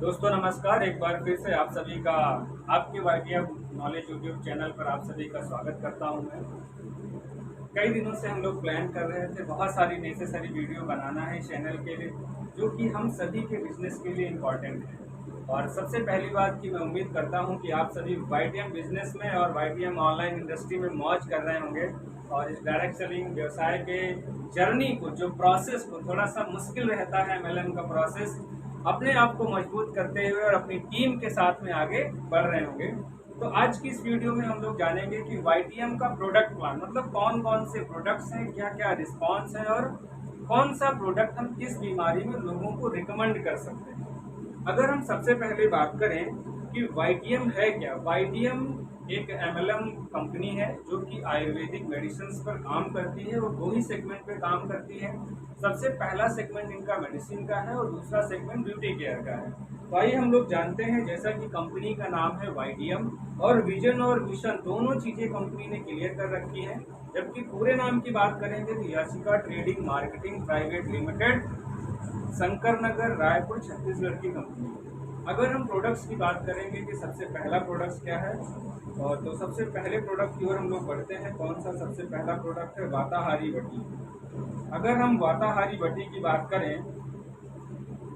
दोस्तों नमस्कार। एक बार फिर से आप सभी का आपके वाईटीएम नॉलेज यूट्यूब चैनल पर आप सभी का स्वागत करता हूं मैं। कई दिनों से हम लोग प्लान कर रहे थे, बहुत सारी नेसेसरी वीडियो बनाना है चैनल के लिए, जो कि हम सभी के बिजनेस के लिए इम्पॉर्टेंट है। और सबसे पहली बात कि मैं उम्मीद करता हूं कि आप सभी वाईटीएम बिजनेस में और वाईटीएम ऑनलाइन इंडस्ट्री में मौज कर रहे होंगे और इस डायरेक्ट सेलिंग व्यवसाय के जर्नी को, जो प्रोसेस को थोड़ा सा मुश्किल रहता है एमएलएम का प्रोसेस, अपने आप को मजबूत करते हुए और अपनी टीम के साथ में आगे बढ़ रहे होंगे। तो आज की इस वीडियो में हम लोग जानेंगे कि वाईटीएम का प्रोडक्ट प्लान, मतलब कौन कौन से प्रोडक्ट्स हैं, क्या क्या रिस्पॉन्स है और कौन सा प्रोडक्ट हम किस बीमारी में लोगों को रिकमेंड कर सकते हैं। अगर हम सबसे पहले बात करें कि वाईटीएम है क्या, वाईटीएम एक एमएलएम कंपनी है जो कि आयुर्वेदिक मेडिसिन पर काम करती है और दो ही सेगमेंट पे काम करती है। सबसे पहला सेगमेंट इनका मेडिसिन का है और दूसरा सेगमेंट ब्यूटी केयर का है। तो आइए हम लोग जानते हैं, जैसा कि कंपनी का नाम है वाईटीएम और विजन और मिशन दोनों चीजें कंपनी ने क्लियर कर रखी है। जबकि पूरे नाम की बात करेंगे तो Yashika trading marketing private limited, Shankar Nagar, Raipur, Chhattisgarh की कंपनी है। अगर हम प्रोडक्ट्स की बात करेंगे कि सबसे पहला प्रोडक्ट क्या है, और तो सबसे पहले प्रोडक्ट की ओर हम लोग बढ़ते हैं। कौन सा सबसे पहला प्रोडक्ट है? वाताहारी वटी। अगर हम वाताहारी वटी की बात करें,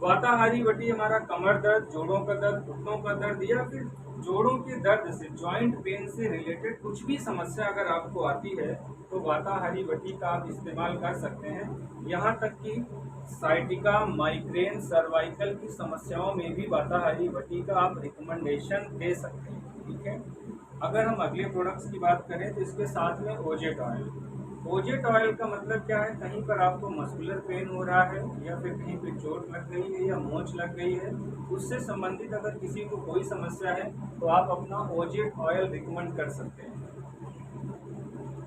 वाताहारी वटी हमारा कमर दर्द, जोड़ों का दर्द, घुटनों का दर्द या फिर जोड़ों के दर्द से, जॉइंट पेन से रिलेटेड कुछ भी समस्या अगर आपको आती है तो वाताहारी वटी का आप इस्तेमाल कर सकते हैं। यहाँ तक कि साइटिका, माइग्रेन, सर्वाइकल की समस्याओं में भी वाताहारी वटी का आप रिकमेंडेशन दे सकते हैं। ठीक है। अगर हम अगले प्रोडक्ट्स की बात करें तो इसके साथ में ओजेट ऑयल। ओजेट ऑयल का मतलब क्या है? कहीं पर आपको मस्कुलर पेन हो रहा है या फिर कहीं पे चोट लग गई है या मोच लग गई है, उससे संबंधित अगर किसी को कोई समस्या है तो आप अपना ओजेट ऑयल रिकमेंड कर सकते हैं।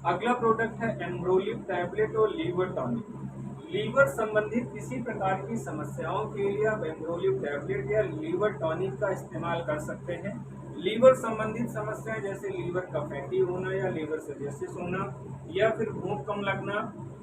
अगला प्रोडक्ट है एम्ब्रोलिव टैबलेट और लीवर टॉनिक। लीवर संबंधित किसी प्रकार की समस्याओं के लिए आप एम्ब्रोलिव टैबलेट या लीवर टॉनिक का इस्तेमाल कर सकते हैं। लीवर संबंधित समस्याएं जैसे लीवर का फैटी होना या लीवर सिरोसिस होना या फिर भूख कम लगना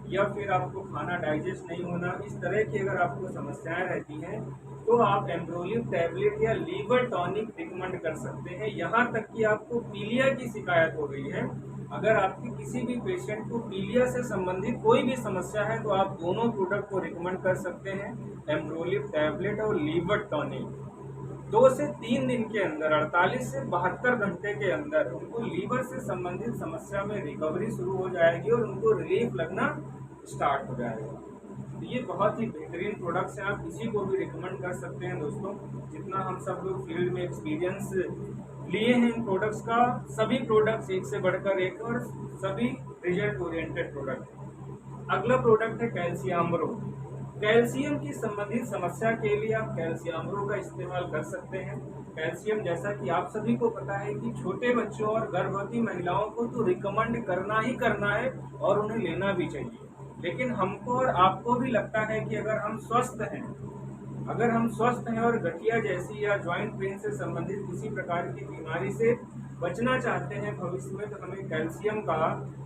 या फिर आपको खाना डाइजेस्ट नहीं होना, इस तरह की अगर आपको समस्याएं रहती हैं तो आप एम्ब्रोलिव टैबलेट या लीवर टॉनिक रिकमेंड कर सकते हैं। यहाँ तक कि आपको पीलिया की शिकायत हो गई है, अगर आपके किसी भी पेशेंट को पीलिया से संबंधित कोई भी समस्या है तो आप दोनों प्रोडक्ट को रिकमेंड कर सकते हैं, एम्ब्रोलिव टैबलेट और लीवर टॉनिक। 2 से 3 दिन के अंदर, 48 से 72 घंटे के अंदर उनको लीवर से संबंधित समस्या में रिकवरी शुरू हो जाएगी और उनको रिलीफ लगना स्टार्ट हो जाएगा। तो ये बहुत ही बेहतरीन प्रोडक्ट्स हैं, आप किसी को भी रिकमेंड कर सकते हैं। दोस्तों, जितना हम सब लोग फील्ड में एक्सपीरियंस लिए हैं इन प्रोडक्ट्स का, सभी प्रोडक्ट्स एक से बढ़कर एक और सभी रिजल्ट ओरिएंटेड प्रोडक्ट हैं। अगला प्रोडक्ट है कैल्शियम्ब्रो। कैल्शियम की संबंधित समस्या के लिए आप कैल्शियम्ब्रो का इस्तेमाल कर सकते हैं। कैल्शियम, जैसा कि आप सभी को पता है कि छोटे बच्चों और गर्भवती महिलाओं को तो रिकमेंड करना ही करना है और उन्हें लेना भी चाहिए। लेकिन हमको और आपको भी लगता है कि अगर हम स्वस्थ हैं और गठिया जैसी या ज्वाइंट पेन से संबंधित किसी प्रकार की बीमारी से बचना चाहते हैं भविष्य में, तो हमें कैल्शियम का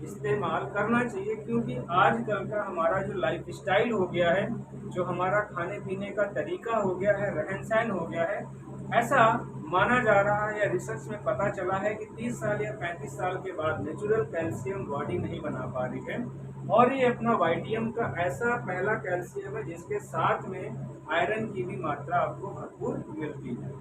इस्तेमाल करना चाहिए। क्योंकि आजकल का हमारा जो लाइफ स्टाइल हो गया है, जो हमारा खाने पीने का तरीका हो गया है, रहन सहन हो गया है, ऐसा माना जा रहा है या रिसर्च में पता चला है कि 30 साल या 35 साल के बाद नेचुरल कैल्शियम बॉडी नहीं बना पा रही है। और ये अपना वाईटीएम का ऐसा पहला कैल्शियम है जिसके साथ में आयरन की भी मात्रा आपको भरपूर मिलती है।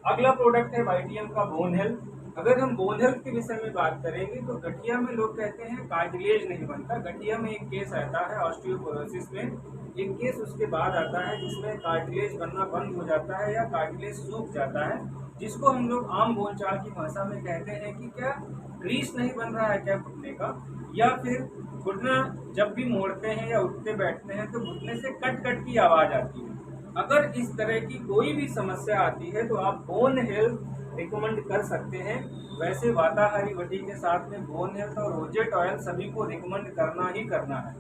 अगला प्रोडक्ट है वाईटीएम का बोन हेल्थ। अगर हम बोन हेल्थ के विषय में बात करेंगे तो गठिया में लोग कहते हैं कार्टिलेज नहीं बनता। गठिया में एक केस आता है ऑस्टियोपोरोसिस में, एक केस उसके बाद आता है जिसमें कार्टिलेज बनना बंद हो जाता है या कार्टिलेज सूख जाता है, जिसको हम लोग आम बोलचाल की भाषा में कहते हैं कि क्या ग्रीस नहीं बन रहा है क्या घुटने का, या फिर घुटना जब भी मोड़ते हैं या उठते बैठते हैं तो घुटने से कट कट की आवाज आती है। अगर इस तरह की कोई भी समस्या आती है तो आप बोन हेल्थ रिकमेंड कर सकते हैं। वैसे वाताहारी वटी के साथ में बोन हेल्थ और ओजेट ऑयल सभी को रिकमेंड करना ही करना है।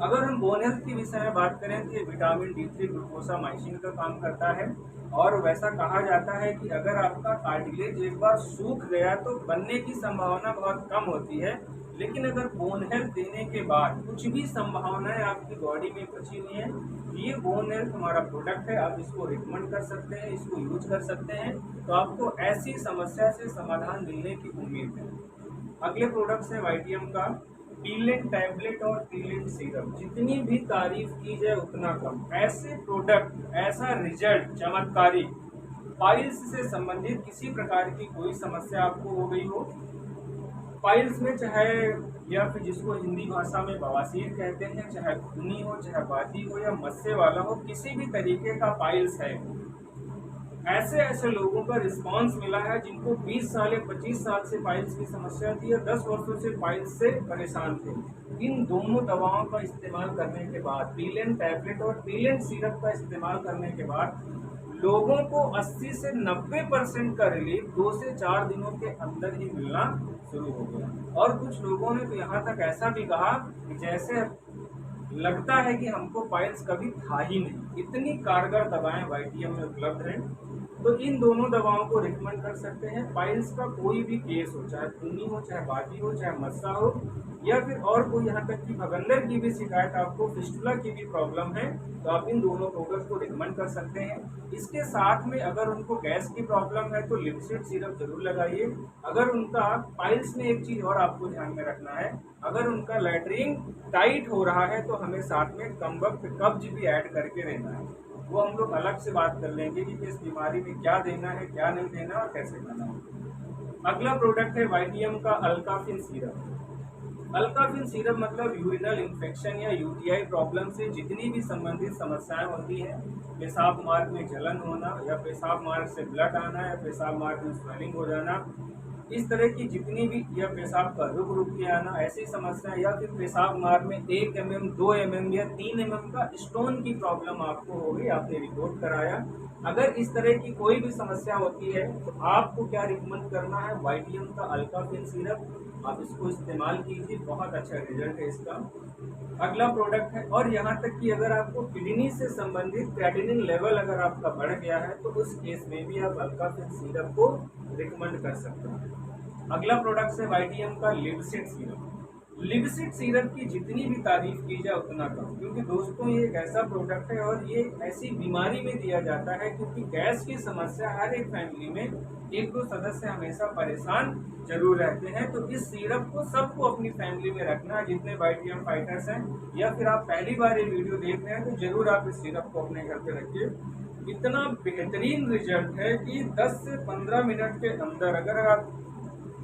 अगर हम बोन हेल्थ के विषय में बात करें तो ये विटामिन D3 ग्लूकोसामाइसिन का काम करता है और वैसा कहा जाता है कि अगर आपका कार्टिलेज एक बार सूख गया तो बनने की संभावना बहुत कम होती है, लेकिन अगर बोन हेल्थ देने के बाद कुछ भी संभावनाएं आपकी बॉडी में बची हुई हैं, ये बोन हेल्थ हमारा प्रोडक्ट है, आप इसको रिकमेंड कर सकते हैं, इसको यूज कर सकते हैं, तो आपको ऐसी समस्या से समाधान मिलने की उम्मीद है। अगले प्रोडक्ट्स है वाइटियम का पीलेंट टैबलेट और पीलेंट सिरप। जितनी भी तारीफ की जाए उतना कम। ऐसे प्रोडक्ट, ऐसा रिजल्ट चमत्कारिक, पाइल्स से संबंधित किसी प्रकार की कोई समस्या आपको हो गई हो, पाइल्स में चाहे या फिर जिसको हिंदी भाषा में बवासीर कहते हैं, चाहे खूनी हो, चाहे बाती हो या मस्से वाला हो, किसी भी तरीके का पाइल्स है, ऐसे ऐसे लोगों का रिस्पांस मिला है जिनको 20 साल या 25 साल से पाइल्स की समस्या थी या 10 वर्षों से पाइल्स से परेशान थे। इन दोनों दवाओं का इस्तेमाल करने के बाद, पीलेंट टैबलेट और पीलेंट सिरप का इस्तेमाल करने के बाद लोगों को 80 से 90% का रिलीफ 2 से 4 दिनों के अंदर ही मिलना शुरू हो गया। और कुछ लोगों ने तो यहाँ तक ऐसा भी कहा कि जैसे लगता है कि हमको पाइल्स कभी था ही नहीं। इतनी कारगर दवाएं वाइटियम में उपलब्ध हैं, तो इन दोनों दवाओं को रिकमेंड कर सकते हैं। पाइल्स का कोई भी केस हो, चाहे खूनी हो, चाहे बाती हो, चाहे मस्सा हो, या फिर और कोई यहाँ तक कि भगंदर की भी शिकायत आपको, फिस्टुला की भी प्रॉब्लम है, तो आप इन दोनों प्रोडक्ट्स को रिकमेंड कर सकते हैं। इसके साथ में अगर उनको गैस की प्रॉब्लम है तो लिपसिड सिरप जरूर लगाइए। अगर उनका पाइल्स में एक चीज और आपको ध्यान में रखना है, अगर उनका लैट्रिन टाइट हो रहा है तो हमें साथ में कम वक्त कब्ज भी ऐड करके रहना है। वो हम लोग अलग से बात कर लेंगे कि किस बीमारी में क्या देना है, क्या नहीं देना और कैसे करना है। अगला प्रोडक्ट है वाइटियम का अल्काफिन सिरप। अल्काफिन सिरप मतलब यूरिनल इन्फेक्शन या यूटीआई प्रॉब्लम से जितनी भी संबंधित समस्याएं होती हैं, पेशाब मार्ग में जलन होना या पेशाब मार्ग से ब्लड आना या पेशाब मार्ग में स्वेलिंग हो जाना, इस तरह की जितनी भी, या पेशाब का रुक रुक के आना, ऐसी समस्या, या फिर पेशाब मार्ग में 1 mm, 2 mm या 3 mm का स्टोन की प्रॉब्लम आपको हो गई, आपने रिपोर्ट कराया, अगर इस तरह की कोई भी समस्या होती है तो आपको क्या रिकमेंड करना है, वाइटियम का अल्काफिन सिरप, आप इसको इस्तेमाल कीजिए, बहुत अच्छा रिजल्ट है इसका। अगला प्रोडक्ट है, और यहाँ तक कि अगर आपको किडनी से संबंधित क्रेटिनिन लेवल अगर आपका बढ़ गया है तो उस केस में भी आप अल्काफिन सिरप को रिकमेंड कर सकते हैं। अगला प्रोडक्ट है वाइटियम का लिपसिड सिरप। लिपसिड सिरप की जितनी भी तारीफ की जाए उतना कम, क्योंकि दोस्तों ये एक ऐसा प्रोडक्ट है और ये ऐसी बीमारी में दिया जाता है क्योंकि गैस की समस्या हर एक फैमिली में 1-2 सदस्य हमेशा परेशान जरूर रहते हैं। तो इस सिरप को सबको अपनी फैमिली में रखना है, जितने वाइटियम फाइटर्स हैं, या फिर आप पहली बार ये वीडियो देख रहे हैं तो जरूर आप इस सिरप को अपने घर पे रखिए। इतना बेहतरीन रिजल्ट है कि 10 से 15 मिनट के अंदर, अगर आप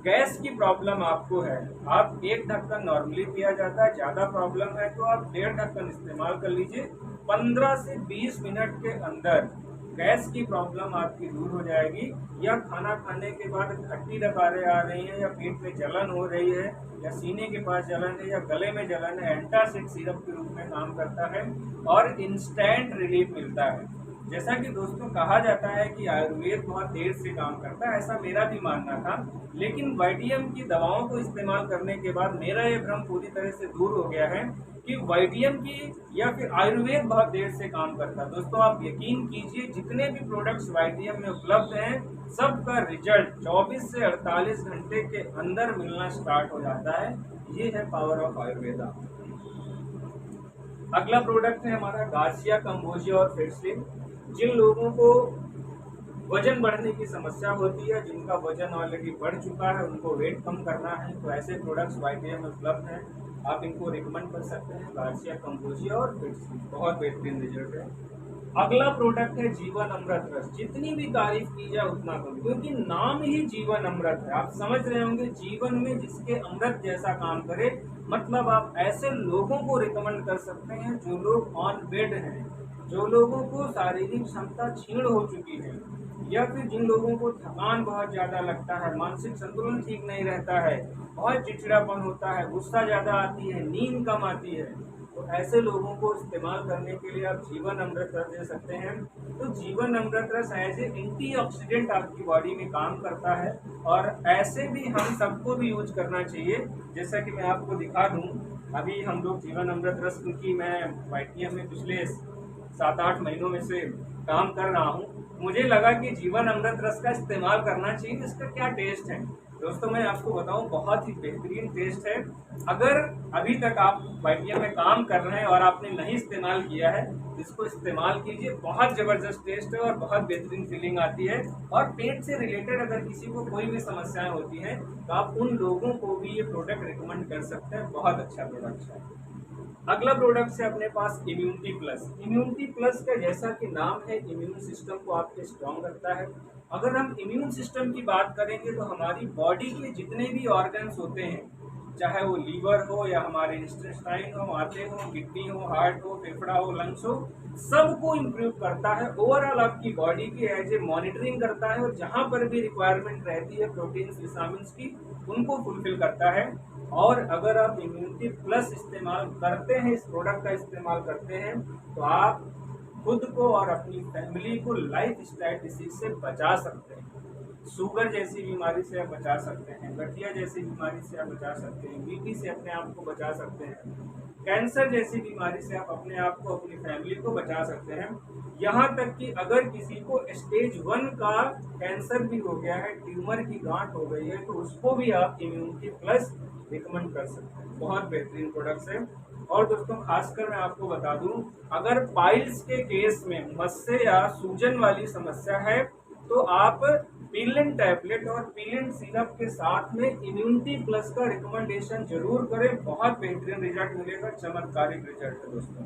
गैस की प्रॉब्लम आपको है, आप 1 ढक्कन नॉर्मली पिया जाता है, ज़्यादा प्रॉब्लम है तो आप 1.5 ढक्कन इस्तेमाल कर लीजिए। 15 से 20 मिनट के अंदर गैस की प्रॉब्लम आपकी दूर हो जाएगी। या खाना खाने के बाद खट्टी डकारें आ रही हैं, या पेट में जलन हो रही है, या सीने के पास जलन है, या गले में जलन है, एंटासिड सिरप के रूप में काम करता है और इंस्टेंट रिलीफ मिलता है। जैसा कि दोस्तों कहा जाता है कि आयुर्वेद बहुत देर से काम करता है, ऐसा मेरा भी मानना था, लेकिन वाइटियम की दवाओं को इस्तेमाल करने के बाद मेरा ये भ्रम पूरी तरह से दूर हो गया है कि वाइटियम की या फिर आयुर्वेद बहुत देर से काम करता है। दोस्तों आप यकीन कीजिए, जितने भी प्रोडक्ट्स वाइटियम में उपलब्ध हैं, सबका रिजल्ट 24 से 48 घंटे के अंदर मिलना स्टार्ट हो जाता है। ये है पावर ऑफ आयुर्वेदा। अगला प्रोडक्ट है हमारा गार्सिया कंबोजिया और फिटस्लिप। जिन लोगों को वजन बढ़ने की समस्या होती है, जिनका वजन ऑलरेडी बढ़ चुका है, उनको वेट कम करना है, तो ऐसे प्रोडक्ट्स वाइटियम में उपलब्ध हैं, आप इनको रिकमेंड कर सकते हैं। गार्सिया कंबोजिया और फिटस्लिप बहुत बेहतरीन रिजल्ट है। अगला प्रोडक्ट है जीवन अमृत रस। जितनी भी तारीफ की जाए उतना कम, क्योंकि नाम ही जीवन अमृत है। आप समझ रहे होंगे, जीवन में जिसके अमृत जैसा काम करे, मतलब आप ऐसे लोगों को रिकमेंड कर सकते हैं जो लोग ऑन बेड हैं, जो लोगों को शारीरिक क्षमता क्षीण हो चुकी है, या फिर जिन लोगों को थकान बहुत ज़्यादा लगता है, मानसिक संतुलन ठीक नहीं रहता है, बहुत चिड़चिड़ापन होता है, गुस्सा ज़्यादा आती है, नींद कम आती है, तो ऐसे लोगों को इस्तेमाल करने के लिए आप जीवन अमृत रस दे सकते हैं। तो जीवन अमृत रस एज ए एंटीऑक्सीडेंट आपकी बॉडी में काम करता है, और ऐसे भी हम सबको भी यूज करना चाहिए। जैसा कि मैं आपको दिखा दूं, अभी हम लोग जीवन अमृत रस, क्योंकि मैं वाइटियम में पिछले 7-8 महीनों में से काम कर रहा हूँ, मुझे लगा कि जीवन अमृत रस का इस्तेमाल करना चाहिए, इसका क्या टेस्ट है। दोस्तों मैं आपको बताऊं, बहुत ही बेहतरीन टेस्ट है। अगर अभी तक आप YTM में काम कर रहे हैं और आपने नहीं इस्तेमाल किया है, इसको इस्तेमाल कीजिए। बहुत ज़बरदस्त टेस्ट है और बहुत बेहतरीन फीलिंग आती है। और पेट से रिलेटेड अगर किसी को कोई भी समस्याएं होती हैं तो आप उन लोगों को भी ये प्रोडक्ट रिकमेंड कर सकते हैं। बहुत अच्छा प्रोडक्ट है। अगला प्रोडक्ट है अपने पास इम्यूनिटी प्लस। इम्यूनिटी प्लस का जैसा कि नाम है, इम्यून सिस्टम को आपके स्ट्रॉन्ग रखता है। अगर हम इम्यून सिस्टम की बात करेंगे तो हमारी बॉडी के जितने भी ऑर्गन्स होते हैं, चाहे वो लीवर हो या हमारे इंटेस्टाइन हो, आंतें हो, किडनी हो, हार्ट हो, फेफड़ा हो, लंग्स हो, सबको इम्प्रूव करता है। ओवरऑल आपकी बॉडी की एज ए मॉनिटरिंग करता है और जहाँ पर भी रिक्वायरमेंट रहती है प्रोटीन्स विटामिन्स की, उनको फुलफिल करता है। और अगर आप इम्यूनिटी प्लस इस्तेमाल करते हैं, इस प्रोडक्ट का इस्तेमाल करते हैं, तो आप खुद को और अपनी फैमिली को लाइफ स्टाइल डिसीज से बचा सकते हैं। शुगर जैसी बीमारी से आप बचा सकते हैं, गठिया जैसी बीमारी से आप बचा सकते हैं, बीपी से अपने आप को बचा सकते हैं, कैंसर जैसी बीमारी से आप अपने आप को, अपनी फैमिली को बचा सकते हैं। यहाँ तक कि अगर किसी को स्टेज 1 का कैंसर भी हो गया है, ट्यूमर की गांठ हो गई है, तो उसको भी आप इम्यूनिटी प्लस रिकमेंड कर सकते हैं। बहुत बेहतरीन प्रोडक्ट्स है। और दोस्तों खासकर मैं आपको बता दूं, अगर पाइल्स के केस में मस्से या सूजन वाली समस्या है तो आप पीलिन टैबलेट और पीलिन सिरप के साथ में इम्यूनिटी प्लस का रिकमेंडेशन जरूर करें। बहुत बेहतरीन रिजल्ट मिलेगा, चमत्कारिक रिजल्ट है दोस्तों।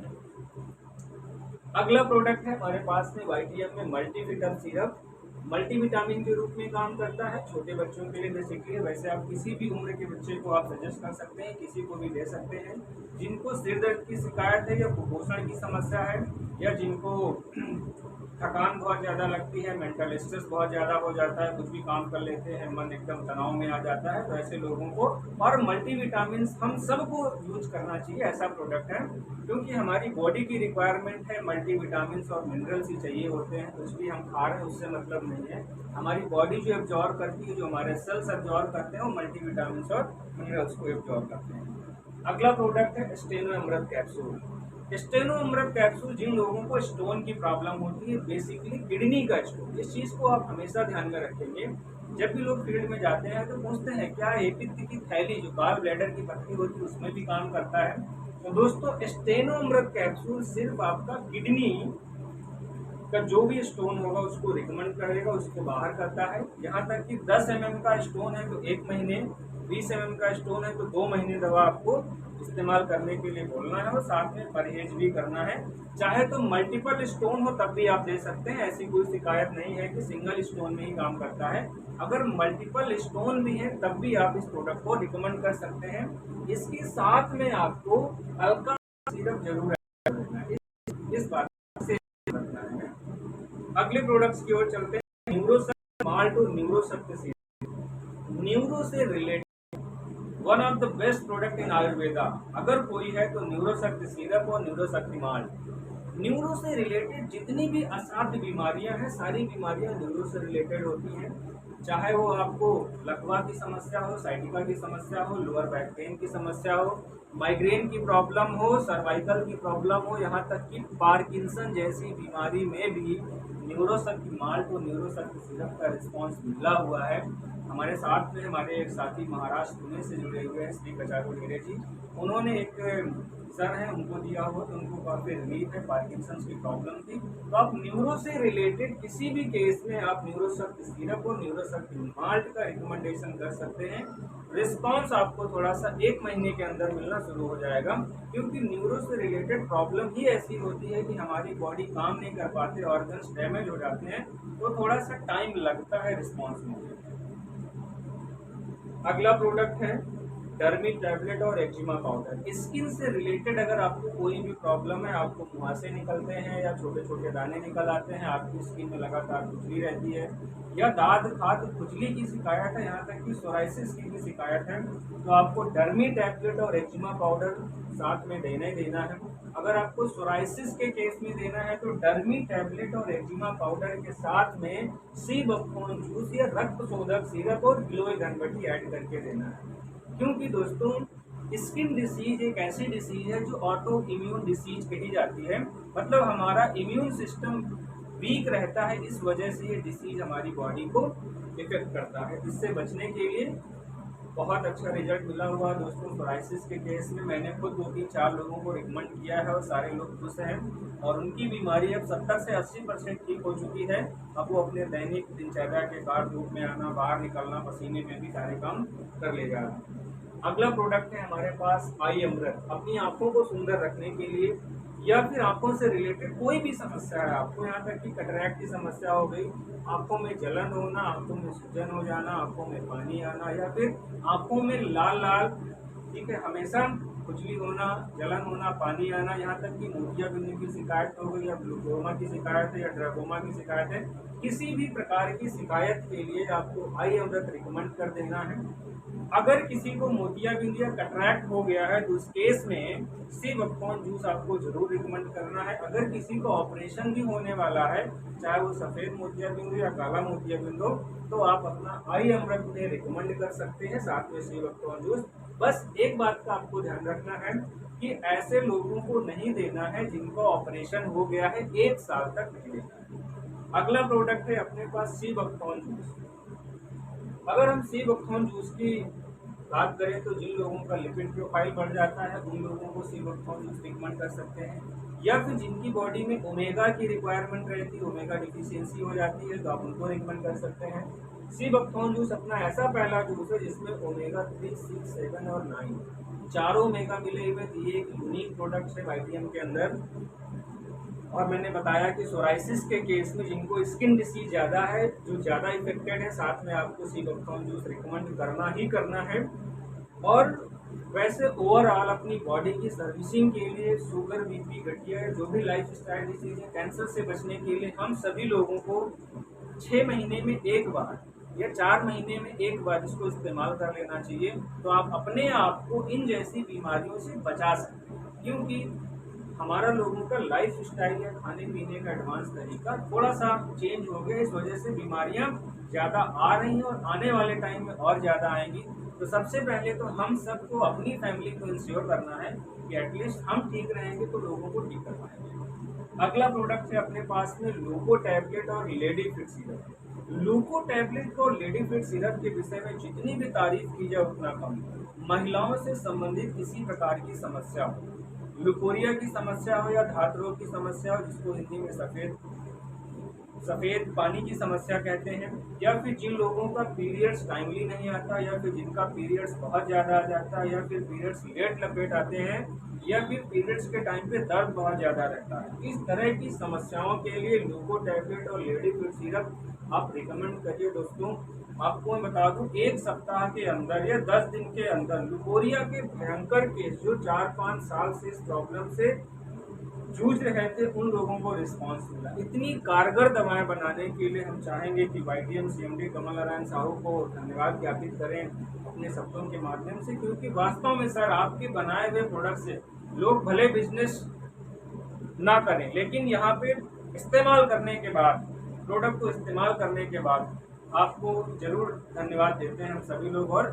अगला प्रोडक्ट है हमारे पास में YTM में मल्टीविटामिन सिरप। मल्टीविटामिन के रूप में काम करता है, छोटे बच्चों के लिए बेसिकली है। वैसे आप किसी भी उम्र के बच्चे को आप सजेस्ट कर सकते हैं, किसी को भी दे सकते हैं। जिनको सिर दर्द की शिकायत है या कुपोषण की समस्या है, या जिनको थकान बहुत ज़्यादा लगती है, मेंटल स्ट्रेस बहुत ज़्यादा हो जाता है, कुछ भी काम कर लेते हैं मन एकदम तनाव में आ जाता है, तो ऐसे लोगों को और मल्टीविटामिन हम सबको यूज करना चाहिए। ऐसा प्रोडक्ट है क्योंकि हमारी बॉडी की रिक्वायरमेंट है, मल्टीविटामिन और मिनरल्स ही चाहिए होते हैं। कुछ भी हम खा रहे हैं उससे मतलब नहीं है। हमारी बॉडी जो एब्जॉर्ब करती है, जो हमारे सेल्स एब्जॉर्ब करते हैं, वो मल्टीविटामिन और मिनरल्स को एब्जॉर्ब करते हैं। अगला प्रोडक्ट है स्टेनो अमृत कैप्सूल। स्टेनो अमृत कैप्सूल जिन लोगों को स्टोन की प्रॉब्लम होती है, बेसिकली किडनी का स्टोन, इस चीज़ को आप हमेशा ध्यान में रखेंगे। जब भी लोग फील्ड में जाते हैं तो पूछते हैं क्या एपित्त की थैली, जो गॉल ब्लैडर की पत्थरी होती है, उसमें भी काम करता है। तो दोस्तों स्टेनो अमृत कैप्सूल सिर्फ आपका किडनी का जो भी स्टोन होगा उसको रिकमेंड करेगा, उसको बाहर करता है। यहाँ तक कि 10 mm का स्टोन है तो 1 महीने, 20 mm का स्टोन है तो 2 महीने दवा आपको इस्तेमाल करने के लिए बोलना है और साथ में परहेज भी करना है। चाहे तो मल्टीपल स्टोन हो तब भी आप दे सकते हैं, ऐसी कोई शिकायत नहीं है कि सिंगल स्टोन में ही काम करता है। अगर मल्टीपल स्टोन भी है तब भी आप इस प्रोडक्ट को रिकमेंड कर सकते हैं। इसके साथ में आपको हल्का सिरप जरूर रखना है, इस बात से रखना है। अगले प्रोडक्ट्स की ओर चलते हैं। न्यूरोशक्ति माल्ट और न्यूरोशक्ति सिरप, न्यूरो से related one of the best product in Ayurveda अगर कोई है तो न्यूरोशक्ति सिरप और न्यूरोशक्ति माल्ट। न्यूरो से रिलेटेड जितनी भी असाध्य बीमारियां हैं, सारी बीमारियां न्यूरो से रिलेटेड होती हैं। चाहे वो आपको लकवा की समस्या हो, साइटिका की समस्या हो, लोअर बैक पेन की समस्या हो, माइग्रेन की प्रॉब्लम हो, सर्वाइकल की प्रॉब्लम हो, यहाँ तक कि पार्किंसन जैसी बीमारी में भी न्यूरोशक्ति माल्ट और न्यूरोशक्ति सिरप का रिस्पॉन्स मिला हुआ है। हमारे साथ में हमारे एक साथी महाराष्ट्र पुणे से जुड़े हुए हैं, श्री कचारू ढेरे जी, उन्होंने एक सर है उनको दिया हुआ, तो उनको काफ़ी रिलीफ है, पार्किंसन की प्रॉब्लम थी। तो आप न्यूरो से रिलेटेड किसी भी केस में आप न्यूरोशक्ति सिरप और न्यूरोशक्ति माल्ट का रिकमेंडेशन कर सकते हैं। रिस्पॉन्स आपको थोड़ा सा 1 महीने के अंदर मिलना शुरू हो जाएगा, क्योंकि न्यूरो से रिलेटेड प्रॉब्लम ही ऐसी होती है कि हमारी बॉडी काम नहीं कर पाते, ऑर्गन्स डैमेज हो जाते हैं, तो थोड़ा सा टाइम लगता है रिस्पॉन्स में। अगला प्रोडक्ट है डर्मी टैबलेट और एक्जिमा पाउडर। स्किन से रिलेटेड अगर आपको कोई भी प्रॉब्लम है, आपको मुहासे निकलते हैं या छोटे छोटे दाने निकल आते हैं, आपकी स्किन में लगातार खुजली रहती है, या दाद खाद खुजली की शिकायत है, यहाँ तक कि सोराइसिस की भी शिकायत है, तो आपको डर्मी टैबलेट और एक्जिमा पाउडर साथ में देना ही देना है। अगर आपको सोराइसिस के केस में देना है तो डर्मी टैबलेट और एक्जिमा पाउडर के साथ में सी बकथोर्न जूस या रक्त शोधक सिरप और गिलोय घनवटी ऐड करके देना है। क्योंकि दोस्तों स्किन डिसीज एक ऐसी डिसीज है जो ऑटो इम्यून डिसीज कही जाती है। मतलब हमारा इम्यून सिस्टम वीक रहता है, इस वजह से ये डिसीज हमारी बॉडी को इफेक्ट करता है। इससे बचने के लिए बहुत अच्छा रिजल्ट मिला हुआ है दोस्तों। सोराइसिस के केस में मैंने खुद 2-3-4 लोगों को रिकमेंड किया है और सारे लोग खुश हैं और उनकी बीमारी अब 70 से 80% ठीक हो चुकी है। अब वो अपने दैनिक दिनचर्या के साथ धूप में आना, बाहर निकलना, पसीने में भी सारे काम कर ले जा रहा है। अगला प्रोडक्ट है हमारे पास आई अमृत। अपनी आंखों को सुंदर रखने के लिए या फिर आंखों से रिलेटेड कोई भी समस्या है आपको, यहाँ तक कि कैटरैक्ट की समस्या हो गई, आंखों में जलन होना, आंखों में सूजन हो जाना, आंखों में पानी आना, या फिर आंखों में लाल लाल, ठीक है, हमेशा खुजली होना, जलन होना, पानी आना, यहाँ तक कि मोतियाबिंद की शिकायत हो गई, या ग्लूकोमा की शिकायत है, या ड्राकोमा की शिकायत है, किसी भी प्रकार की शिकायत के लिए आपको आई अमृत रिकमेंड कर देना है। अगर किसी को मोतियाबिंद या कैटरैक्ट हो गया है तो उस केस में सी बकथॉर्न जूस आपको जरूर रिकमेंड करना है। अगर किसी को ऑपरेशन भी होने वाला है, चाहे वो सफेद मोतियाबिंद या काला मोतियाबिंद हो, तो आप अपना आई अमृत में रिकमेंड कर सकते हैं, साथ में सी बकथॉर्न जूस। बस एक बात का आपको ध्यान रखना है कि ऐसे लोगों को नहीं देना है जिनको ऑपरेशन हो गया है, 1 साल तक नहीं देना है। अगला प्रोडक्ट है अपने पास सी बकथॉर्न जूस। अगर हम सी बकथॉर्न जूस की बात करें तो जिन लोगों का लिपिड प्रोफाइल बढ़ जाता है उन लोगों को सी बकथॉर्न जूस रिकमेंड कर सकते हैं, या फिर जिनकी बॉडी में ओमेगा की रिक्वायरमेंट रहती है, ओमेगा डिफिशियंसी हो जाती है, तो आप उनको रिकमेंड कर सकते हैं। सी बकथॉर्न जूस अपना ऐसा पहला जूस है जिसमें ओमेगा 3, 6, 7 और 9 चारों ओमेगा मिले हुए, ये एक यूनिक प्रोडक्ट है वाईटीएम के अंदर। और मैंने बताया कि सोराइसिस के केस में जिनको स्किन डिसीज ज़्यादा है, जो ज़्यादा इफेक्टेड है, साथ में आपको सी बकथॉर्न जूस रिकमेंड करना ही करना है। और वैसे ओवरऑल अपनी बॉडी की सर्विसिंग के लिए, शुगर, बीपी, गठिया, जो भी लाइफ स्टाइल डिसीज है, कैंसर से बचने के लिए हम सभी लोगों को 6 महीने में एक बार या 4 महीने में एक बार इसको इस्तेमाल कर लेना चाहिए, तो आप अपने आप को इन जैसी बीमारियों से बचा सकते हैं। क्योंकि हमारा लोगों का लाइफ स्टाइल या खाने पीने का एडवांस तरीका थोड़ा सा चेंज हो गया, इस वजह से बीमारियां ज़्यादा आ रही हैं और आने वाले टाइम में और ज़्यादा आएंगी। तो सबसे पहले तो हम सबको अपनी फैमिली को इंश्योर करना है कि एटलीस्ट हम ठीक रहेंगे तो लोगों को ठीक कर पाएंगे। अगला प्रोडक्ट है अपने पास में लूको टैबलेट और लेडी फिट सिरप। लूको टैबलेट और लेडी फिट सिरप के विषय में जितनी भी तारीफ की जाए उतना कम। महिलाओं से संबंधित किसी प्रकार की समस्या हो, लुकोरिया की समस्या हो या धात रोग की समस्या हो, जिसको हिंदी में सफेद पानी की समस्या कहते हैं, या फिर जिन लोगों का पीरियड्स टाइमली नहीं आता, या फिर जिनका पीरियड्स बहुत ज़्यादा आ जाता है, या फिर पीरियड्स लेट लपेट आते हैं, या फिर पीरियड्स के टाइम पे दर्द बहुत ज़्यादा रहता है, इस तरह की समस्याओं के लिए लूको टैबलेट और लेडी फिट सिरप आप रिकमेंड करिए दोस्तों। आपको मैं बता दूं, 1 सप्ताह के अंदर या 10 दिन के अंदर लुकोरिया के भयंकर केस जो 4-5 साल से इस प्रॉब्लम से जूझ रहे थे, उन लोगों को रिस्पांस मिला। इतनी कारगर दवाएं बनाने के लिए हम चाहेंगे कि वाईटीएम सीएमडी कमल नारायण साहू को धन्यवाद ज्ञापित करें अपने शब्दों के माध्यम से, क्योंकि वास्तव में सर आपके बनाए हुए प्रोडक्ट से लोग भले बिजनेस ना करें, लेकिन यहाँ पे इस्तेमाल करने के बाद, प्रोडक्ट को इस्तेमाल करने के बाद आपको जरूर धन्यवाद देते हैं हम सभी लोग और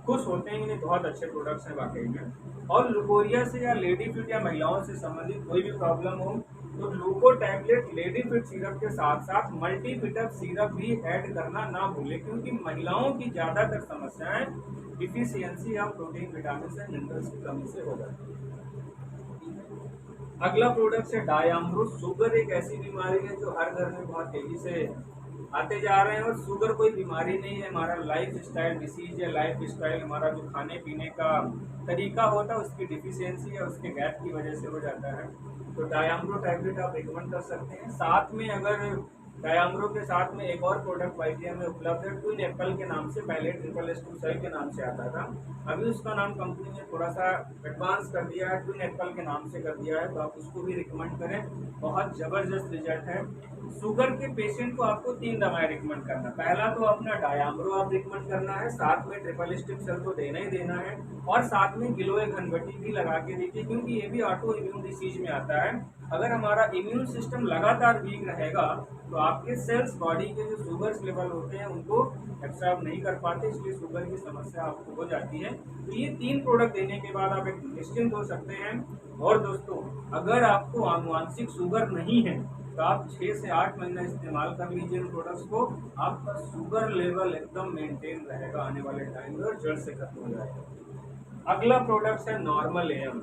खुश होते हैं कि बहुत अच्छे प्रोडक्ट्स हैं वाकई में। और लुकोरिया से या लेडी फिट या महिलाओं से संबंधित कोई भी प्रॉब्लम हो तो लूको टैबलेट, लेडी फिट सिरप के साथ साथ मल्टीफिटअप सिरप भी ऐड करना ना भूलें, क्योंकि महिलाओं की ज़्यादातर समस्याएं deficiency of protein, vitamin and minerals की कमी से हो जाती है। अगला प्रोडक्ट है डायाम्रो। शुगर एक ऐसी बीमारी है जो हर घर में बहुत तेजी से आते जा रहे हैं, और शुगर कोई बीमारी नहीं है, हमारा लाइफ स्टाइल डिसीज है। लाइफ स्टाइल हमारा जो खाने पीने का तरीका होता है उसकी डिफिशियंसी या उसके गैप की वजह से हो जाता है। तो डायाम्रो टैबलेट आप रिकमेंड कर सकते हैं। साथ में अगर डायाम्रो के साथ में एक और प्रोडक्ट वाईटीएम में उपलब्ध है, ट्विन एप्पल के नाम से, पहले ट्रिपल एस टू सेल के नाम से आता था, अभी उसका नाम कंपनी ने थोड़ा सा एडवांस कर दिया है, ट्विन एप्पल के नाम से कर दिया है, तो आप उसको भी रिकमेंड करें, बहुत ज़बरदस्त रिजल्ट है। शुगर के पेशेंट को आपको 3 दवाएं रिकमेंड करना। पहला तो अपना डायाम्रो आप रिकमेंड करना है, साथ में ट्रिपल स्टिप सेल तो देना ही देना है, और साथ में गिलोय घनवटी भी लगा के देखिए, क्योंकि ये भी ऑटो इम्यून डिसीज में आता है। अगर हमारा इम्यून सिस्टम लगातार वीक रहेगा तो आपके सेल्स, बॉडी के जो शुगर लेवल होते हैं उनको एब्सॉर्ब नहीं कर पाते, इसलिए शुगर की समस्या आपको हो जाती है। तो ये 3 प्रोडक्ट देने के बाद आप एक निश्चिंत हो सकते हैं। और दोस्तों, अगर आपको आनुवांशिक शुगर नहीं है तो आप 6 से 8 महीना इस्तेमाल कर लीजिए इन प्रोडक्ट्स को, आपका शुगर लेवल एकदम मेंटेन रहेगा आने वाले टाइम में और जड़ से खत्म हो जाएगा। अगला प्रोडक्ट है नॉर्मल एम।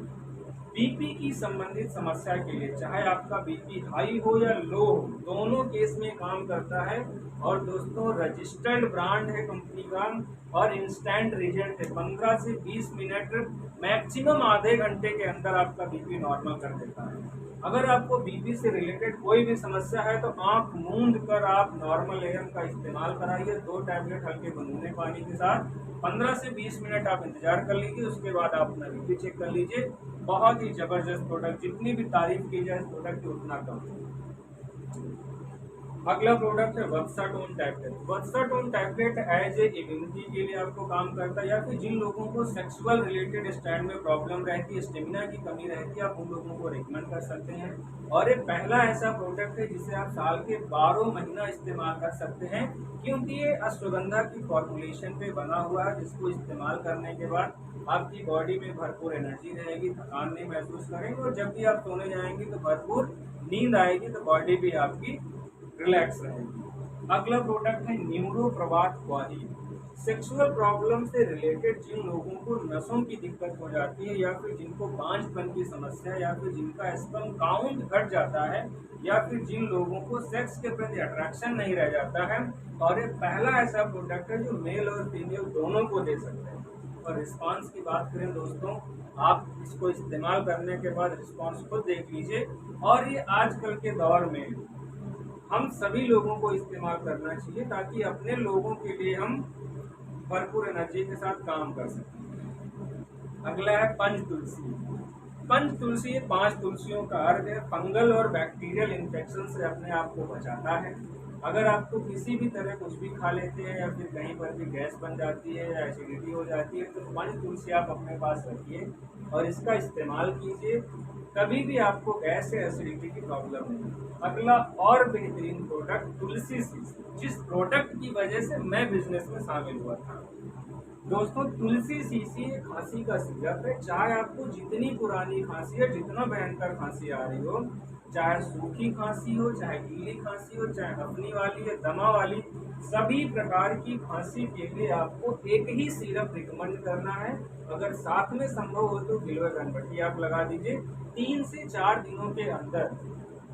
बीपी की संबंधित समस्या के लिए, चाहे आपका बीपी हाई हो या लो हो, दोनों केस में काम करता है। और दोस्तों रजिस्टर्ड ब्रांड है कंपनी का और इंस्टेंट रिजल्ट है। 15 से 20 मिनट मैक्सिमम आधे घंटे के अंदर आपका बीपी नॉर्मल कर देता है। अगर आपको बीपी से रिलेटेड कोई भी समस्या है तो आंख मूंद कर आप नॉर्मल एम का इस्तेमाल कराइए। 2 टैबलेट हल्के गुनगुने पानी के साथ 15 से 20 मिनट आप इंतजार कर लीजिए, उसके बाद आप अपना बीपी चेक कर लीजिए। बहुत ही जबरदस्त प्रोडक्ट, जितनी भी तारीफ की जाए इस प्रोडक्ट की उतना कम। अगला प्रोडक्ट है वर्क्साटोन टैबलेट। वर्क्साटोन टैबलेट एज ए इम्यूनिटी के लिए आपको काम करता है, या फिर जिन लोगों को सेक्सुअल रिलेटेड स्टैंड में प्रॉब्लम रहती है, स्टेमिना की कमी रहती है, आप उन लोगों को रिकमेंड कर सकते हैं। और ये पहला ऐसा प्रोडक्ट है जिसे आप साल के 12 महीना इस्तेमाल कर सकते हैं, क्योंकि ये अश्वगंधा की फॉर्मुलेशन पे बना हुआ है, जिसको इस्तेमाल करने के बाद आपकी बॉडी में भरपूर एनर्जी रहेगी, थकान नहीं महसूस करेंगे, और जब भी आप सोने जाएंगे तो भरपूर नींद आएगी, तो बॉडी भी आपकी रिलैक्स रहेगी। अगला प्रोडक्ट है न्यूरो प्रवात वाही। सेक्सुअल प्रॉब्लम से रिलेटेड जिन लोगों को नसों की दिक्कत हो जाती है, या फिर जिनको बांझपन की समस्या, या फिर जिनका स्पर्म काउंट घट जाता है, या फिर जिन लोगों को सेक्स के प्रति अट्रैक्शन नहीं रह जाता है, और ये पहला ऐसा प्रोडक्ट है जो मेल और फीमेल दोनों को दे सकते हैं। और रिस्पांस की बात करें दोस्तों, आप इसको इस्तेमाल करने के बाद रिस्पांस खुद देख लीजिए। और ये आजकल के दौर में हम सभी लोगों को इस्तेमाल करना चाहिए, ताकि अपने लोगों के लिए हम भरपूर एनर्जी के साथ काम कर सकें। अगला है पंच तुलसी। पंच तुलसी, 5 तुलसियों का अर्घ है। फंगल और बैक्टीरियल इन्फेक्शन से अपने आप को बचाता है। अगर आपको किसी भी तरह कुछ भी खा लेते हैं, या फिर कहीं पर भी गैस बन जाती है या एसिडिटी हो जाती है, तो पंच तुलसी आप अपने पास रखिए और इसका इस्तेमाल कीजिए। कभी भी आपको गैस या एसिडिटी की प्रॉब्लम नहीं। अगला और बेहतरीन प्रोडक्ट तुलसी सीसी, जिस प्रोडक्ट की वजह से मैं बिजनेस में शामिल हुआ था। दोस्तों तुलसी सीसी एक खांसी का सिरप है। चाहे आपको जितनी पुरानी खांसी है, जितना भयंकर खांसी आ रही हो, चाहे सूखी खांसी हो, चाहे गीली खांसी हो, चाहे हफनी वाली या दमा वाली, सभी प्रकार की खांसी के लिए आपको एक ही सिरप रिकमेंड करना है। अगर साथ में संभव हो तो गिलोय घनबटी आप लगा दीजिए। 3 से 4 दिनों के अंदर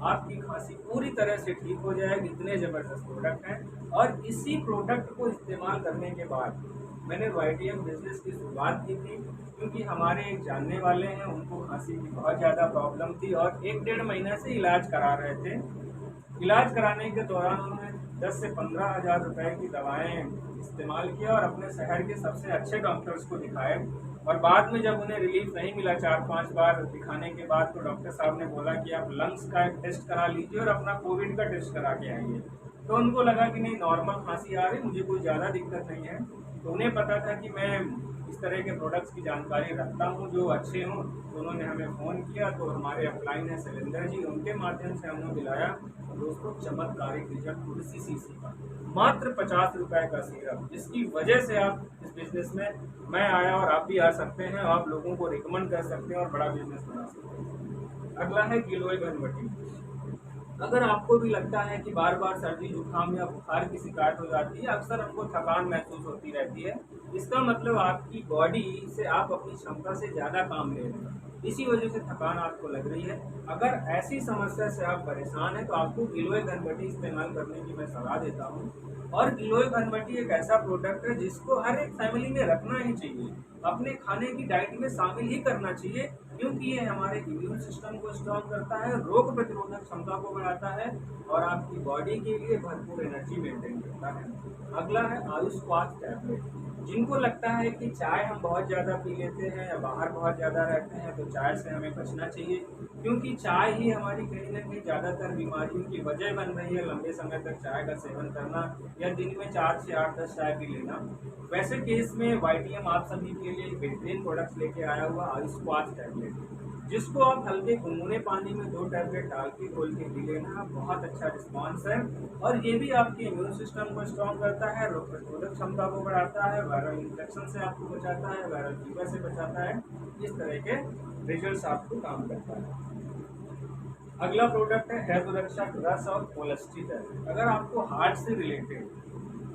आपकी खांसी पूरी तरह से ठीक हो जाएगी। इतने जबरदस्त प्रोडक्ट हैं। और इसी प्रोडक्ट को इस्तेमाल करने के बाद मैंने YTM बिजनेस की शुरुआत की थी, क्योंकि हमारे एक जानने वाले हैं, उनको खांसी की बहुत ज़्यादा प्रॉब्लम थी और 1-1.5 महीने से इलाज करा रहे थे। इलाज कराने के दौरान उन्होंने 10 से 15 हज़ार रुपए की दवाएं इस्तेमाल किया और अपने शहर के सबसे अच्छे डॉक्टर्स को दिखाए। और बाद में जब उन्हें रिलीफ नहीं मिला 4-5 बार दिखाने के बाद, तो डॉक्टर साहब ने बोला कि आप लंग्स का एक टेस्ट करा लीजिए और अपना कोविड का टेस्ट करा के आइए। तो उनको लगा कि नहीं, नॉर्मल खांसी आ रही, मुझे कोई ज़्यादा दिक्कत नहीं है। तो उन्हें पता था कि मैं इस तरह के प्रोडक्ट्स की जानकारी रखता हूँ जो अच्छे हों। तो उन्होंने हमें फ़ोन किया, तो हमारे अपलाइन है शैलेंद्र जी, उनके माध्यम से हमने दिलाया। तो दोस्तों चमत्कारिक रिजल्ट तुलसी सीसी का, मात्र 50 रुपए का सिरप, जिसकी वजह से आप इस बिजनेस में मैं आया और आप भी आ सकते हैं। आप लोगों को रिकमेंड कर सकते हैं और बड़ा बिजनेस बना सकते हैं। अगला है गिलोय घनबटी। अगर आपको भी लगता है कि बार बार सर्दी जुकाम या बुखार की शिकायत हो जाती है, अक्सर हमको थकान महसूस होती रहती है, इसका मतलब आपकी बॉडी से आप अपनी क्षमता से ज़्यादा काम ले रहे हैं, इसी वजह से थकान आपको लग रही है। अगर ऐसी समस्या से आप परेशान हैं तो आपको गिलोय घनबटी इस्तेमाल करने की मैं सलाह देता हूँ। और गिलोय घनबटी एक ऐसा प्रोडक्ट है जिसको हर एक फैमिली में रखना ही चाहिए, अपने खाने की डाइट में शामिल ही करना चाहिए, क्योंकि ये हमारे इम्यून सिस्टम को स्ट्रॉन्ग करता है, रोग प्रतिरोधक क्षमता को बढ़ाता है और आपकी बॉडी के लिए भरपूर एनर्जी मेंटेन करता है। अगला है आयुष्पाथ टैबलेट। जिनको लगता है कि चाय हम बहुत ज़्यादा पी लेते हैं या बाहर बहुत ज़्यादा रहते हैं, तो चाय से हमें बचना चाहिए, क्योंकि चाय ही हमारी कहीं ना कहीं ज़्यादातर बीमारियों की वजह बन रही है। लंबे समय तक चाय का सेवन करना या दिन में 4 से 8-10 चाय पी लेना। वैसे केस में YTM आप सभी के लिए बेहतरीन प्रोडक्ट्स लेके आया हुआ आयुष्पाथ टैबलेट, जिसको आप हल्के गुनगुने पानी में 2 टैबलेट डाल के घोल के पी लेना। बहुत अच्छा रिस्पांस है और ये भी आपके इम्यून सिस्टम को स्ट्रॉन्ग करता है, रोग प्रतिरोधक क्षमता को बढ़ाता है, वायरल इन्फेक्शन से आपको बचाता है, वायरल फीवर से बचाता है। इस तरह के रिजल्ट्स आपको काम करता है। अगला प्रोडक्ट है हेयर सुरक्षा रस और कोलेस्ट्रॉल। अगर आपको हार्ट से रिलेटेड,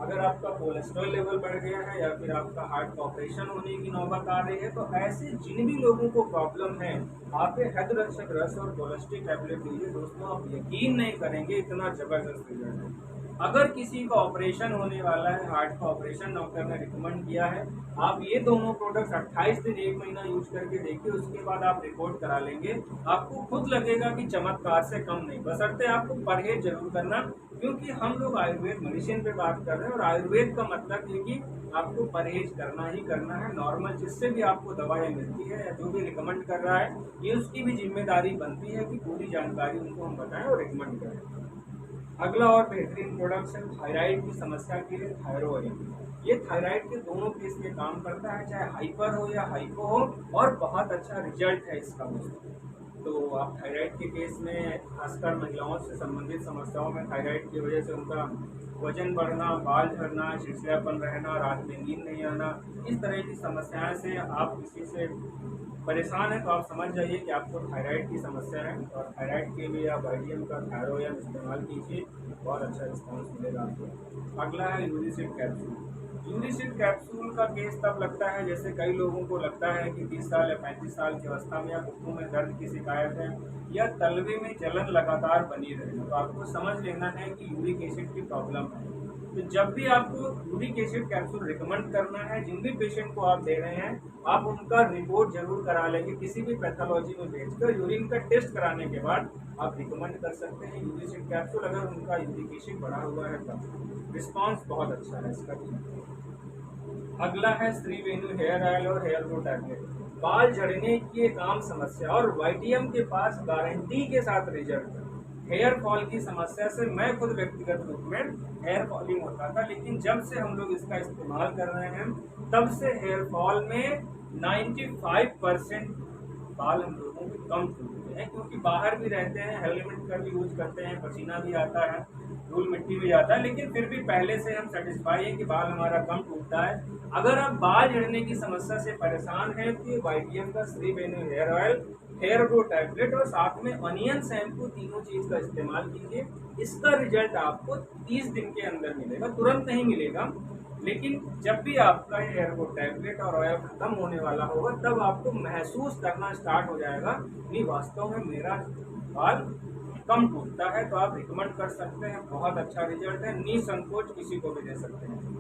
अगर आपका कोलेस्ट्रॉल लेवल बढ़ गया है या फिर आपका हार्ट का ऑपरेशन होने की नौबत आ रही है, तो ऐसे जिन भी लोगों को प्रॉब्लम है, आप ये हेल्थ रक्षक रस और कोलेस्ट्रॉल टैबलेट लीजिए दोस्तों, आप यकीन नहीं करेंगे इतना जबरदस्त रिजल्ट है। अगर किसी का ऑपरेशन होने वाला है, हार्ट का ऑपरेशन डॉक्टर ने रिकमेंड किया है, आप ये दोनों प्रोडक्ट्स 28 दिन 1 महीना यूज करके देखिए, उसके बाद आप रिपोर्ट करा लेंगे। आपको खुद लगेगा कि चमत्कार से कम नहीं, बशर्ते आपको परहेज जरूर करना, क्योंकि हम लोग आयुर्वेद मेडिसिन पे बात कर रहे हैं और आयुर्वेद का मतलब ये कि आपको परहेज करना ही करना है। नॉर्मल जिससे भी आपको दवाएं मिलती है या जो भी रिकमेंड कर रहा है, ये उसकी भी जिम्मेदारी बनती है कि पूरी जानकारी उनको हम बताएं और रिकमेंड करें। अगला और बेहतरीन प्रोडक्ट है थायराइड की समस्या के लिए थायरो ऑयल। ये थायराइड के दोनों केस में काम करता है, चाहे हाइपर हो या हाइपो हो, और बहुत अच्छा रिजल्ट है इसका दोस्तों। तो आप थायराइड के केस में, खासकर महिलाओं से संबंधित समस्याओं में, थायराइड की वजह से उनका वजन बढ़ना, बाल झड़ना, चिड़चिड़ापन रहना, रात में नींद नहीं आना, इस तरह की समस्याएं से आप किसी से परेशान है तो आप समझ जाइए कि आपको थायराइड की समस्या है। और थायराइड के लिए आप वाइडियम का थायरोयम इस्तेमाल कीजिए, बहुत अच्छा रिस्पॉन्स मिलेगा आपको। अगला है यूरिसिड कैप्सूल। यूरिसिड कैप्सूल का केस तब लगता है जैसे कई लोगों को लगता है कि 30 साल या 35 साल की अवस्था में या घुटनों में दर्द की शिकायत है या तलवे में जलन लगातार बनी रहे, तो आपको समझ लेना है कि यूरिक एसिड की प्रॉब्लम है। तो जब भी आपको यूरिक एसिड कैप्सूल रिकमेंड करना है, जिन भी पेशेंट को आप दे रहे हैं, आप उनका रिपोर्ट जरूर करा लेंगे, किसी भी पैथोलॉजी में भेजकर यूरिन का टेस्ट कराने के बाद आप रिकमेंड कर सकते हैं यूरिक एसिड कैप्सूल, अगर उनका यूरिक एसिड बढ़ा हुआ है तब। रिस्पॉन्स बहुत अच्छा है इसका भी। अगला है श्रीवेणु हेयर ऑयल और हेयर ग्रो टैबलेट। बाल झड़ने की एक आम समस्या और वाइटियम के पास गारंटी के साथ रिजल्ट है। हेयर फॉल की समस्या से मैं खुद व्यक्तिगत रूप में हेयर फॉलिंग होता था, लेकिन जब से हम लोग इसका इस्तेमाल कर रहे हैं तब से हेयर फॉल में 95% बाल हम लोगों के कम टूटते हैं, क्योंकि बाहर भी रहते हैं, हेलमेट का भी यूज करते हैं, पसीना भी आता है, धूल मिट्टी भी जाता है, लेकिन फिर भी पहले से हम सेटिस्फाई हैं कि बाल हमारा कम टूटता है। अगर आप बाल झड़ने की समस्या से परेशान हैं तो वाइटियम का श्रीवेणु hair oil, hair grow tablet और साथ में अनियन शैम्पू, तीनों चीज का इस्तेमाल कीजिए। इसका रिजल्ट आपको 30 दिन के अंदर मिलेगा, तुरंत नहीं मिलेगा, लेकिन जब भी आपका हेयर ग्रो टैबलेट और ऑयल खत्म होने वाला होगा तब आपको महसूस करना स्टार्ट हो जाएगा कि वास्तव में मेरा बाल कम टूटता है। तो आप रिकमेंड कर सकते हैं, बहुत अच्छा रिजल्ट है, निसंकोच किसी को भी दे सकते हैं।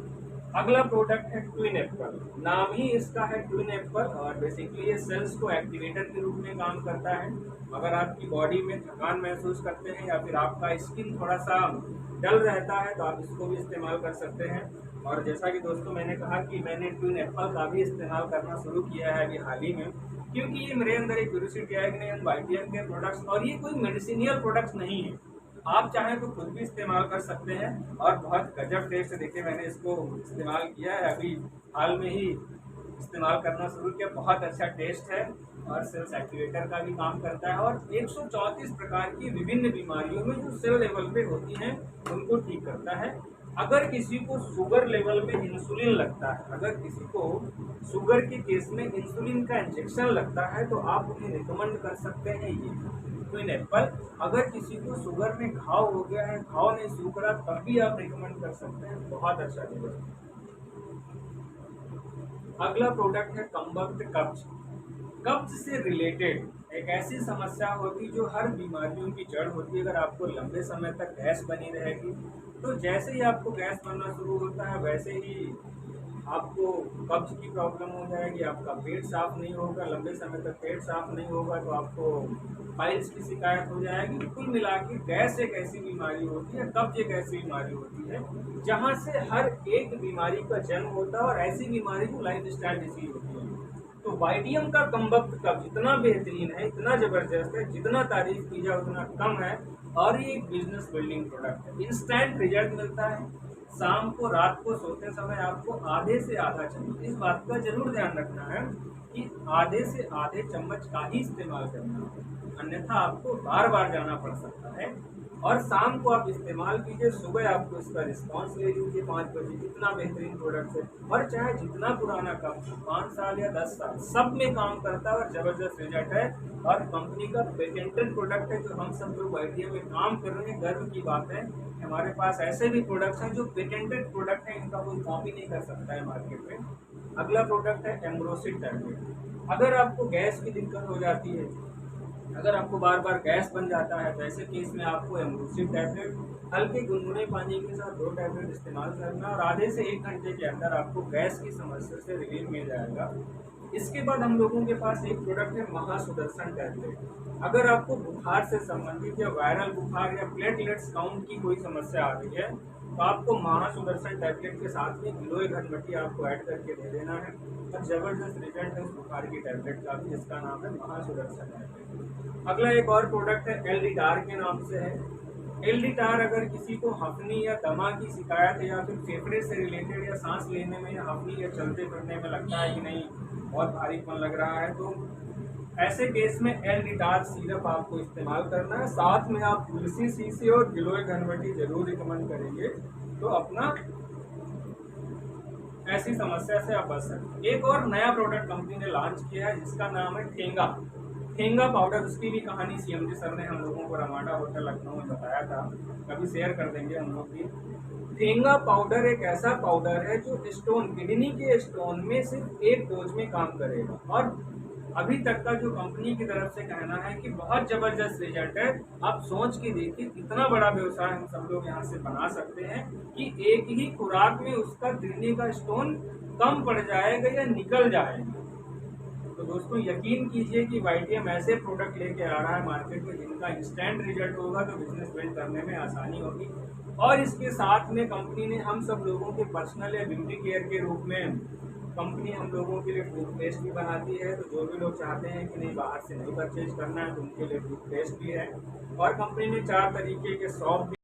अगला प्रोडक्ट है ट्विन एप्पल। नाम ही इसका है ट्विन एप्पल, और बेसिकली ये सेल्स को एक्टिवेटर के रूप में काम करता है। अगर आपकी बॉडी में थकान महसूस करते हैं या फिर आपका स्किन थोड़ा सा डल रहता है तो आप इसको भी इस्तेमाल कर सकते हैं। और जैसा कि दोस्तों मैंने कहा कि मैंने ट्विन एप्पल का भी इस्तेमाल करना शुरू किया है अभी हाल ही में, क्योंकि ये मेरे अंदर एक क्यूरियोसिटी है कि नहीं वाइटियम के प्रोडक्ट्स, और ये कोई मेडिसिनियल प्रोडक्ट्स नहीं है, आप चाहें तो खुद भी इस्तेमाल कर सकते हैं। और बहुत गजब टेस्ट है, देखिए मैंने इसको इस्तेमाल किया है अभी हाल में ही, इस्तेमाल करना शुरू किया, बहुत अच्छा टेस्ट है और सेल्स एक्टिवेटर का भी काम करता है, और 134 प्रकार की विभिन्न बीमारियों में जो सेल लेवल पे होती हैं उनको ठीक करता है। अगर किसी को शुगर लेवल में इंसुलिन लगता है, अगर किसी को शुगर के केस में इंसुलिन का इंजेक्शन लगता है तो आप उन्हें रिकमेंड कर सकते हैं ये ट्विन एप्पल। अगर किसी को शुगर में घाव हो गया है, घाव नहीं सूख रहा, तब भी आप रिकमेंड कर सकते हैं, बहुत अच्छा रिजल्ट। अगला प्रोडक्ट है कमबख्त कब्ज। कब्ज से रिलेटेड एक ऐसी समस्या होती जो हर बीमारियों की जड़ होती है। अगर आपको लंबे समय तक गैस बनी रहेगी तो जैसे ही आपको गैस बनना शुरू होता है वैसे ही आपको कब्ज की प्रॉब्लम हो जाएगी, आपका पेट साफ नहीं होगा, लंबे समय तक पेट साफ नहीं होगा तो आपको पाइल्स की शिकायत हो जाएगी। कुल मिला के गैस एक ऐसी बीमारी होती है, कब्ज एक ऐसी बीमारी होती है जहाँ से हर एक बीमारी का जन्म होता है, और ऐसी बीमारी जो लाइफ स्टाइल डिजीज होती है। तो वाइडियम का कमबख्त कब्ज इतना बेहतरीन है, इतना जबरदस्त है, जितना तारीफ की जाए उतना कम है, और ये एक बिजनेस बिल्डिंग प्रोडक्ट है। इंस्टेंट रिजल्ट मिलता है। शाम को, रात को सोते समय आपको आधे से आधा चम्मच, इस बात का जरूर ध्यान रखना है कि आधे से आधे चम्मच का ही इस्तेमाल करना है, अन्यथा आपको बार बार जाना पड़ सकता है। और शाम को आप इस्तेमाल कीजिए, सुबह आपको इसका रिस्पांस ले लीजिए 5 बजे, इतना बेहतरीन प्रोडक्ट है। और चाहे जितना पुराना काम, 5 साल या 10 साल, सब में काम करता है और ज़बरदस्त रिजल्ट है। और कंपनी का पेटेंटेड प्रोडक्ट है जो हम सब लोग आईडिया में काम कर रहे हैं, गर्व की बात है। हमारे पास ऐसे भी प्रोडक्ट्स हैं जो पेटेंटेड प्रोडक्ट हैं, इनका कोई कॉपी नहीं कर सकता है मार्केट में। अगला प्रोडक्ट है एम्ब्रोसिड टैबलेट। अगर आपको गैस की दिक्कत हो जाती है, अगर आपको बार बार गैस बन जाता है, तो ऐसे केस में आपको एम्ब्रोसिड टैबलेट हल्के गुनगुने पानी के साथ 2 टैबलेट इस्तेमाल करना और आधे से 1 घंटे के अंदर आपको गैस की समस्या से रिलीफ मिल जाएगा। इसके बाद हम लोगों के पास एक प्रोडक्ट है महासुदर्शन टैबलेट। अगर आपको बुखार से संबंधित या वायरल बुखार या प्लेटलेट्स काउंट की कोई समस्या आ रही है, तो आपको महासुदर्शन टैबलेट के साथ में गिलोय घनमटी आपको ऐड करके दे देना है और ज़बरदस्त रिजल्ट है उस बुखार की टैबलेट का भी, जिसका नाम है महासुदर्शन टैबलेट। अगला एक और प्रोडक्ट है एल्डिटार के नाम से है। एल्डिटार अगर किसी को हफ्नी या दमा की शिकायत है या फिर फेफड़े से रिलेटेड या सांस लेने में या हफ्नी या चलते फिरने में लगता है कि नहीं बहुत भारीपन लग रहा है, तो ऐसे केस में एल्डिटार सिरप आपको इस्तेमाल करना है। साथ में आप तुलसी सीसे और गिलोय घनमटी जरूर रिकमेंड करेंगे, तो अपना ऐसी समस्या से आप बच सकते हैं। एक और नया प्रोडक्ट कंपनी ने लॉन्च किया है जिसका नाम है ठेंगा। ठेंगा पाउडर, उसकी भी कहानी सीएमडी सर ने हम लोगों को रमाडा होटल लखनऊ में बताया था, कभी शेयर कर देंगे हम लोग भी। ठेंगा पाउडर एक ऐसा पाउडर है जो स्टोन, किडनी के स्टोन में सिर्फ एक डोज में काम करेगा और अभी तक का जो कंपनी की तरफ से कहना है कि बहुत जबरदस्त रिजल्ट है। आप सोच के देखिए कितना बड़ा व्यवसाय हम सब लोग यहाँ से बना सकते हैं कि एक ही खुराक में उसका किडनी का स्टोन कम पड़ जाएगा या निकल जाएगा। तो दोस्तों यकीन कीजिए कि वाईटीएम ऐसे प्रोडक्ट लेके आ रहा है मार्केट में जिनका इंस्टेंट रिजल्ट होगा, तो बिजनेस बिल्ड करने में आसानी होगी। और इसके साथ में कंपनी ने हम सब लोगों के पर्सनल या ब्यूटी केयर के रूप में कंपनी हम लोगों के लिए टूथपेस्ट भी बनाती है। तो जो भी लोग चाहते हैं कि नहीं बाहर से नहीं परचेज करना है, तो उनके लिए टूथपेस्ट भी है। और कंपनी ने 4 तरीके के सॉप